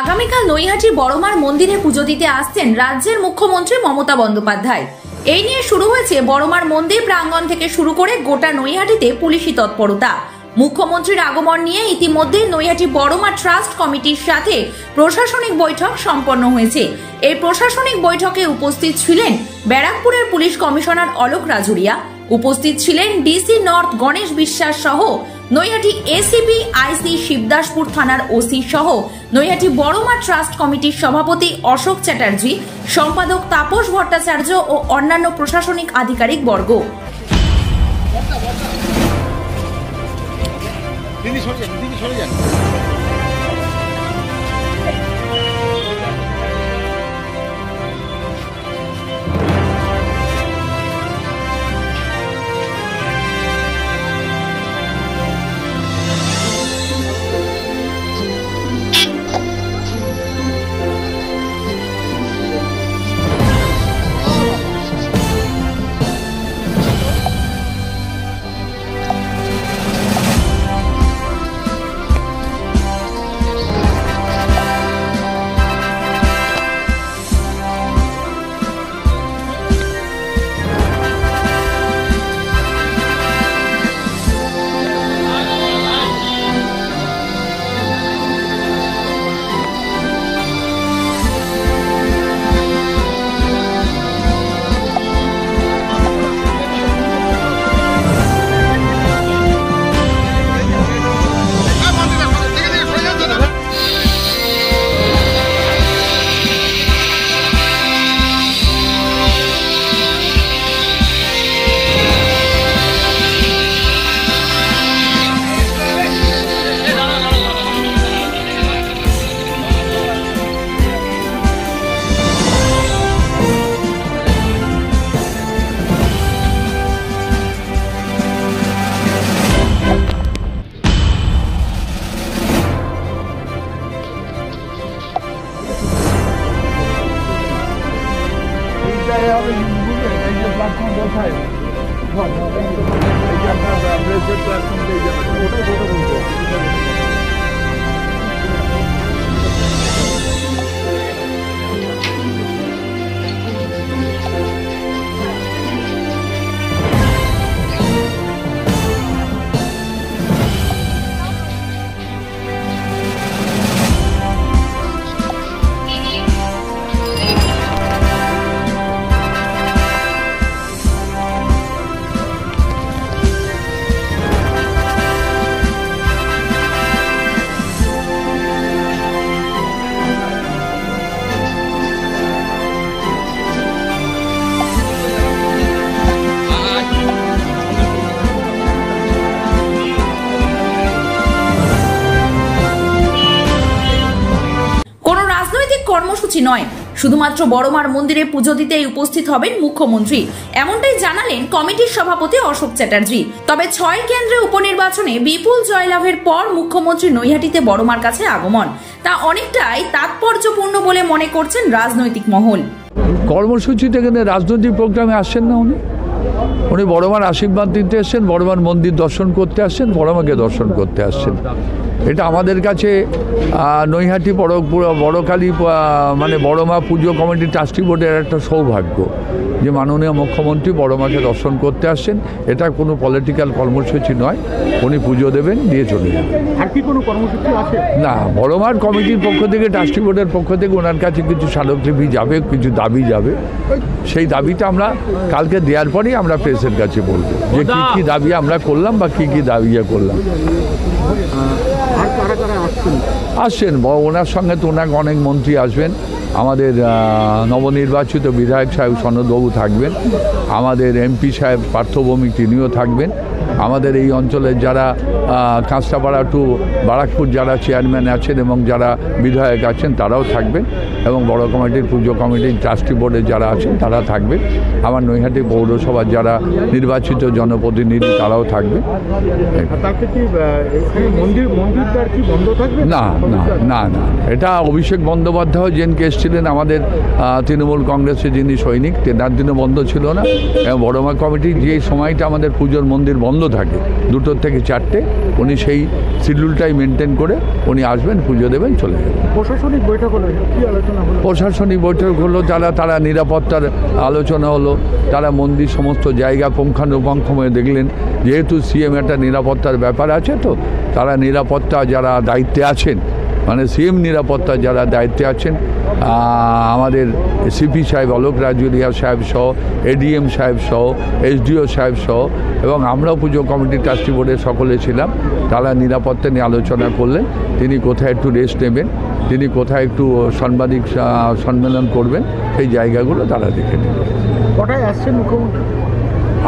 আগামীকাল নৈহাটি বড়মার মন্দিরে পুজো দিতে আসছেন রাজ্যের মুখ্যমন্ত্রী মমতা বন্দ্যোপাধ্যায়। এই নিয়ে শুরু হয়েছে বড়মার মন্দির প্রাঙ্গণ থেকে শুরু করে গোটা নৈহাটিতে পুলিশি তৎপরতা। মুখ্যমন্ত্রীর আগমন নিয়ে ইতিমধ্যে নৈহাটি বড়মা ট্রাস্ট কমিটির সাথে প্রশাসনিক বৈঠক সম্পন্ন হয়েছে। এই প্রশাসনিক বৈঠকে উপস্থিত ছিলেন ব্যারাকপুরের পুলিশ কমিশনার অলোক রাজুরিয়া, উপস্থিত ছিলেন ডিসি নর্থ গণেশ বিশ্বাস সহ নৈহাটি এসিপি আইসি শিবদাসপুর থানার ওসি সহ নৈহাটি বড়মা ট্রাস্ট কমিটির সভাপতি অশোক চ্যাটার্জি, সম্পাদক তাপস ভট্টাচার্য ও অন্যান্য প্রশাসনিক আধিকারিক বর্গ। কর্মসূচি নয়, শুধুমাত্র বড়মার মন্দিরে পুজো দিতেই উপস্থিত হবেন মুখ্যমন্ত্রী, এমনটাই জানালেন কমিটির সভাপতি অশোক চ্যাটার্জি। তবে 6 কেন্দ্রে উপনির্বাচনে বিপুল জয়লাভের পর মুখ্যমন্ত্রী নৈহাটিতে বড়মার কাছে আগমন, তা অনেকটাই তাৎপর্যপূর্ণ বলে মনে করছেন রাজনৈতিক মহল। কর্মসূচি থেকে রাজনৈতিক প্রোগ্রামে আসছেন না, উনি বড়মার আশীর্বাদ দিতে আসছেন, বড়মার মন্দির দর্শন করতে আসছেন, বড়মাকে দর্শন করতে আসছেন। এটা আমাদের কাছে নৈহাটি বড়কালী মানে বড়মা পুজো কমিটি ট্রাস্টি বোর্ডের একটা সৌভাগ্য যে মাননীয় মুখ্যমন্ত্রী বড়মাকে দর্শন করতে আসছেন। এটা কোনো পলিটিক্যাল কর্মসূচি নয়, উনি পুজো দেবেন, দিয়ে চলে যাবেন। আর কি কোনো কর্মসূচি আছে না, বড়মার কমিটির পক্ষ থেকে ট্রাস্টি বোর্ডের পক্ষ থেকে ওনার কাছে কিছু স্মারকলিপি যাবে, কিছু দাবি যাবে। সেই দাবিটা আমরা কালকে দেওয়ার পরেই আমরা প্রেসের কাছে বলবো যে কী কী দাবি আমরা করলাম বা কী কী দাবি করলাম। আসছেন ওনার সঙ্গে তো ওনাকে অনেক মন্ত্রী আসবেন, আমাদের নবনির্বাচিত বিধায়ক সাহেব সনদবাবু থাকবেন, আমাদের এমপি সাহেব পার্থভৌমিক তিনিও থাকবেন, আমাদের এই অঞ্চলের যারা কাঁচরাপাড়া টু বারাকপুর যারা চেয়ারম্যান আছেন এবং যারা বিধায়ক আছেন তারাও থাকবেন, এবং বড় কমিটির পুজো কমিটির ট্রাস্টি বোর্ডে যারা আছেন তারা থাকবেন, আমার নৈহাটি পৌরসভার যারা নির্বাচিত জনপ্রতিনিধি তারাও থাকবে। না না না না, এটা অভিষেক বন্দ্যোপাধ্যায় যেদিনকে এসেছিলেন আমাদের তৃণমূল কংগ্রেসের যিনি সৈনিক, তেনার দিনও বন্ধ ছিল না, এবং বড়মা কমিটি যে সময়টা আমাদের পুজোর মন্দির বন্ধ বন্ধ থাকে 2টো থেকে 4টে। উনি সেই শিডিউলটাই মেনটেন করে উনি আসবেন, পুজো দেবেন, চলে যাবেন। প্রশাসনিক বৈঠক হলো, কি আলোচনা হলো? প্রশাসনিক বৈঠক হলো, তারা নিরাপত্তার আলোচনা হলো। তারা মন্দির সমস্ত জায়গা পুঙ্খানুপুঙ্খভাবে দেখলেন। যেহেতু সিএম একটা নিরাপত্তার ব্যাপার আছে, তো তারা নিরাপত্তা যারা দায়িত্বে আছেন, মানে সিএম নিরাপত্তা যারা দায়িত্বে আছেন, আমাদের সিপি সাহেব অলোক রাজুরিয়া সাহেব সহ, এডিএম সাহেব সহ, এসডিও সাহেব সহ, এবং আমরাও পুজো কমিটি ট্রাস্টি বোর্ডের সকলে ছিলাম। তারা নিরাপত্তা নিয়ে আলোচনা করলেন। তিনি কোথায় একটু রেস্ট নেবেন, তিনি কোথায় একটু সাংবাদিক সম্মেলন করবেন, সেই জায়গাগুলো তারা দেখে নেবেন। কটায় আসছেন মুখ্যমন্ত্রী?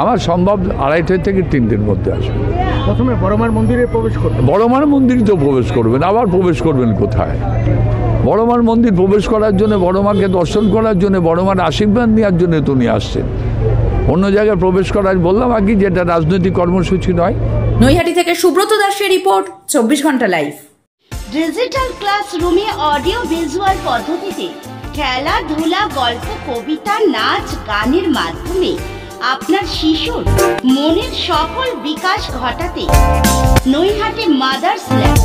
আমার সম্ভব 2:30 থেকে 3টের মধ্যে আসবে। প্রথমে বড়মার মন্দিরে প্রবেশ করবেন? বড়মার মন্দির তো প্রবেশ করবেন, আবার প্রবেশ করবেন কোথায়? বড়মার মন্দির প্রবেশ করার জন্য, বড়মাকে দর্শন করার জন্য, বড়মার আশীর্বাদ নেওয়ার জন্য তো উনি আসছেন। অন্য জায়গায় প্রবেশ করার বললাম আগে, যেটা রাজনৈতিক কর্মসূচি নয়। নৈহাটি থেকে সুব্রত দাসের রিপোর্ট, 24 ঘন্টা লাইভ। ডিজিটাল ক্লাসরুমে অডিও ভিজুয়াল পদ্ধতিতে খেলাধুলা, গল্প, কবিতা, নাচ, গানের মাধ্যমে আপনার শিশুর মনের সফল বিকাশ ঘটাতে Naihati mothers lab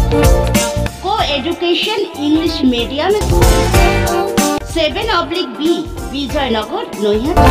coeducation English medium school 7/B Bijoynagar, Naihati.